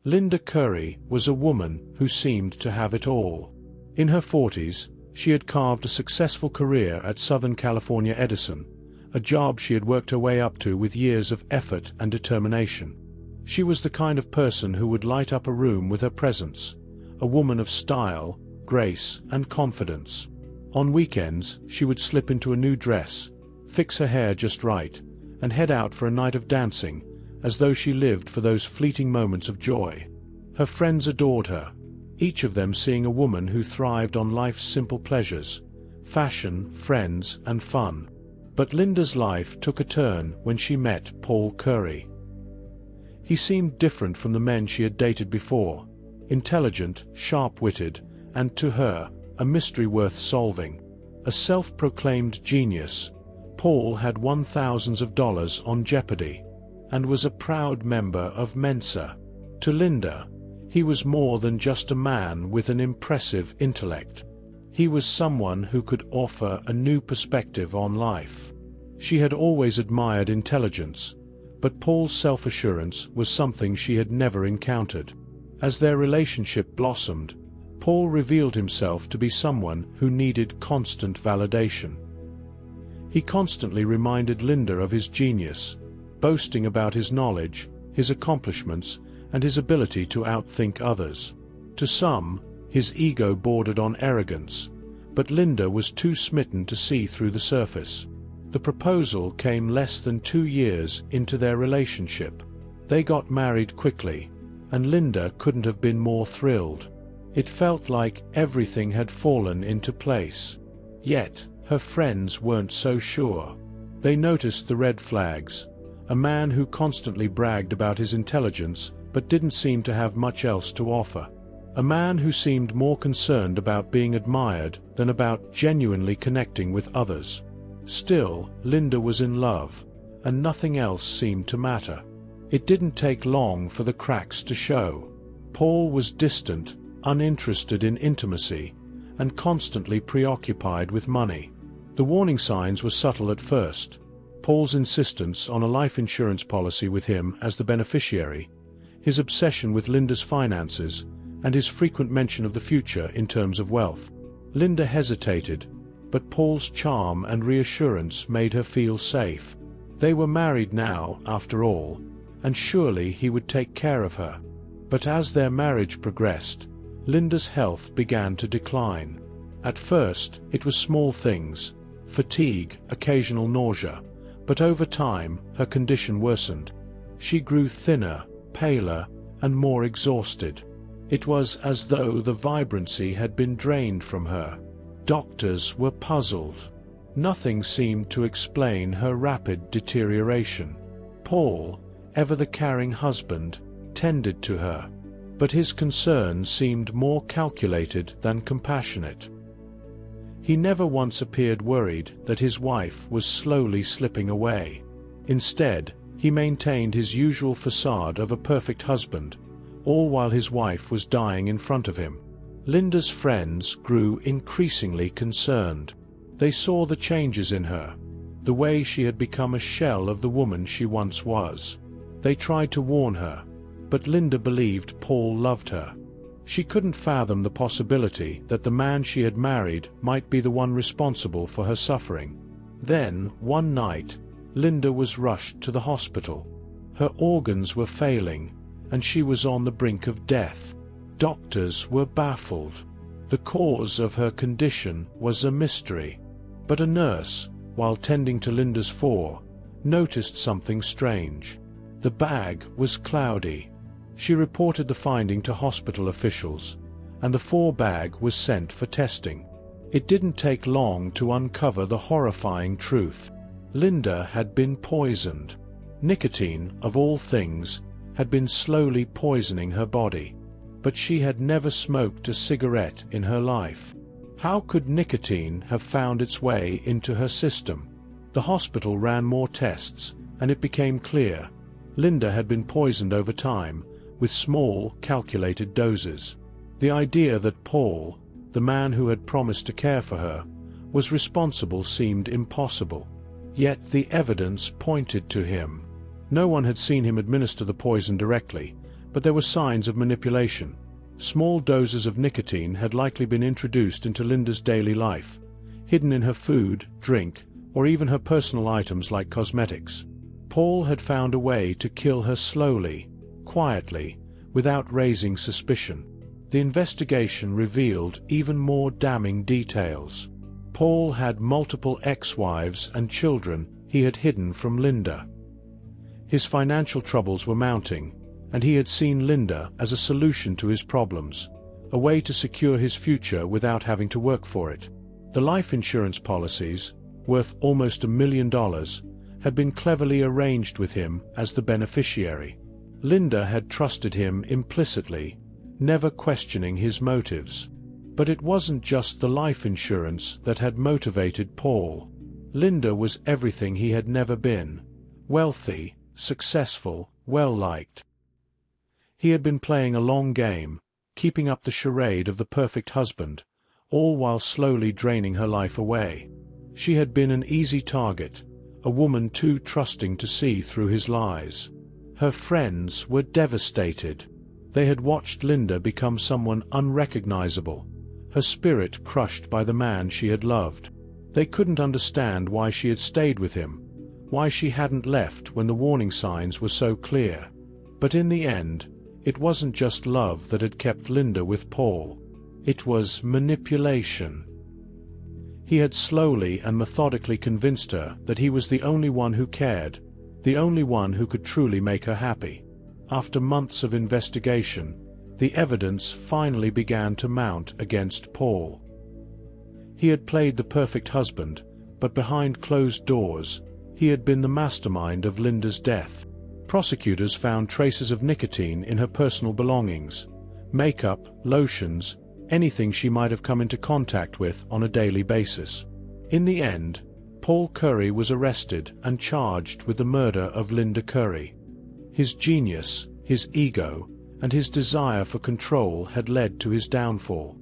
Linda Curry was a woman who seemed to have it all. In her 40s, she had carved a successful career at Southern California Edison, a job she had worked her way up to with years of effort and determination. She was the kind of person who would light up a room with her presence, a woman of style, grace, and confidence. On weekends, she would slip into a new dress, fix her hair just right, and head out for a night of dancing, as though she lived for those fleeting moments of joy. Her friends adored her, each of them seeing a woman who thrived on life's simple pleasures, fashion, friends, and fun. But Linda's life took a turn when she met Paul Curry. He seemed different from the men she had dated before, intelligent, sharp-witted, and to her, a mystery worth solving. A self-proclaimed genius, Paul had won thousands of dollars on Jeopardy! And was a proud member of Mensa. To Linda, he was more than just a man with an impressive intellect. He was someone who could offer a new perspective on life. She had always admired intelligence, but Paul's self-assurance was something she had never encountered. As their relationship blossomed, Paul revealed himself to be someone who needed constant validation. He constantly reminded Linda of his genius, boasting about his knowledge, his accomplishments, and his ability to outthink others. To some, his ego bordered on arrogance, but Linda was too smitten to see through the surface. The proposal came less than 2 years into their relationship. They got married quickly, and Linda couldn't have been more thrilled. It felt like everything had fallen into place. Yet, her friends weren't so sure. They noticed the red flags. A man who constantly bragged about his intelligence but didn't seem to have much else to offer. A man who seemed more concerned about being admired than about genuinely connecting with others. Still, Linda was in love, and nothing else seemed to matter. It didn't take long for the cracks to show. Paul was distant, uninterested in intimacy, and constantly preoccupied with money. The warning signs were subtle at first. Paul's insistence on a life insurance policy with him as the beneficiary, his obsession with Linda's finances, and his frequent mention of the future in terms of wealth. Linda hesitated, but Paul's charm and reassurance made her feel safe. They were married now, after all, and surely he would take care of her. But as their marriage progressed, Linda's health began to decline. At first, it was small things, fatigue, occasional nausea, but over time, her condition worsened. She grew thinner, paler, and more exhausted. It was as though the vibrancy had been drained from her. Doctors were puzzled. Nothing seemed to explain her rapid deterioration. Paul, ever the caring husband, tended to her, but his concern seemed more calculated than compassionate. He never once appeared worried that his wife was slowly slipping away. Instead, he maintained his usual façade of a perfect husband, all while his wife was dying in front of him. Linda's friends grew increasingly concerned. They saw the changes in her, the way she had become a shell of the woman she once was. They tried to warn her, but Linda believed Paul loved her. She couldn't fathom the possibility that the man she had married might be the one responsible for her suffering. Then, one night, Linda was rushed to the hospital. Her organs were failing, and she was on the brink of death. Doctors were baffled. The cause of her condition was a mystery. But a nurse, while tending to Linda's 4, noticed something strange. The bag was cloudy. She reported the finding to hospital officials, and the 4 bag was sent for testing. It didn't take long to uncover the horrifying truth. Linda had been poisoned. Nicotine, of all things, had been slowly poisoning her body. But she had never smoked a cigarette in her life. How could nicotine have found its way into her system? The hospital ran more tests, and it became clear. Linda had been poisoned over time, with small, calculated doses. The idea that Paul, the man who had promised to care for her, was responsible seemed impossible. Yet the evidence pointed to him. No one had seen him administer the poison directly, But there were signs of manipulation. Small doses of nicotine had likely been introduced into Linda's daily life, hidden in her food, drink, or even her personal items like cosmetics. Paul had found a way to kill her slowly, quietly, without raising suspicion. The investigation revealed even more damning details. Paul had multiple ex-wives and children he had hidden from Linda. His financial troubles were mounting, and he had seen Linda as a solution to his problems, a way to secure his future without having to work for it. The life insurance policies, worth almost $1 million, had been cleverly arranged with him as the beneficiary. Linda had trusted him implicitly, never questioning his motives. But it wasn't just the life insurance that had motivated Paul. Linda was everything he had never been: wealthy, successful, well-liked. He had been playing a long game, keeping up the charade of the perfect husband, all while slowly draining her life away. She had been an easy target, a woman too trusting to see through his lies. Her friends were devastated. They had watched Linda become someone unrecognizable, her spirit crushed by the man she had loved. They couldn't understand why she had stayed with him, why she hadn't left when the warning signs were so clear. But in the end, it wasn't just love that had kept Linda with Paul. It was manipulation. He had slowly and methodically convinced her that he was the only one who cared, the only one who could truly make her happy. After months of investigation, the evidence finally began to mount against Paul. He had played the perfect husband, but behind closed doors, he had been the mastermind of Linda's death. Prosecutors found traces of nicotine in her personal belongings: makeup, lotions, anything she might have come into contact with on a daily basis. In the end, Paul Curry was arrested and charged with the murder of Linda Curry. His genius, his ego, and his desire for control had led to his downfall.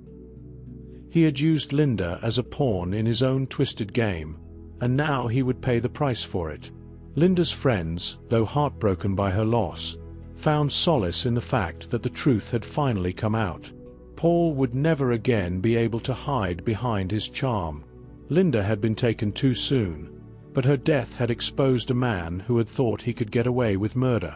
He had used Linda as a pawn in his own twisted game, and now he would pay the price for it. Linda's friends, though heartbroken by her loss, found solace in the fact that the truth had finally come out. Paul would never again be able to hide behind his charm. Linda had been taken too soon, but her death had exposed a man who had thought he could get away with murder.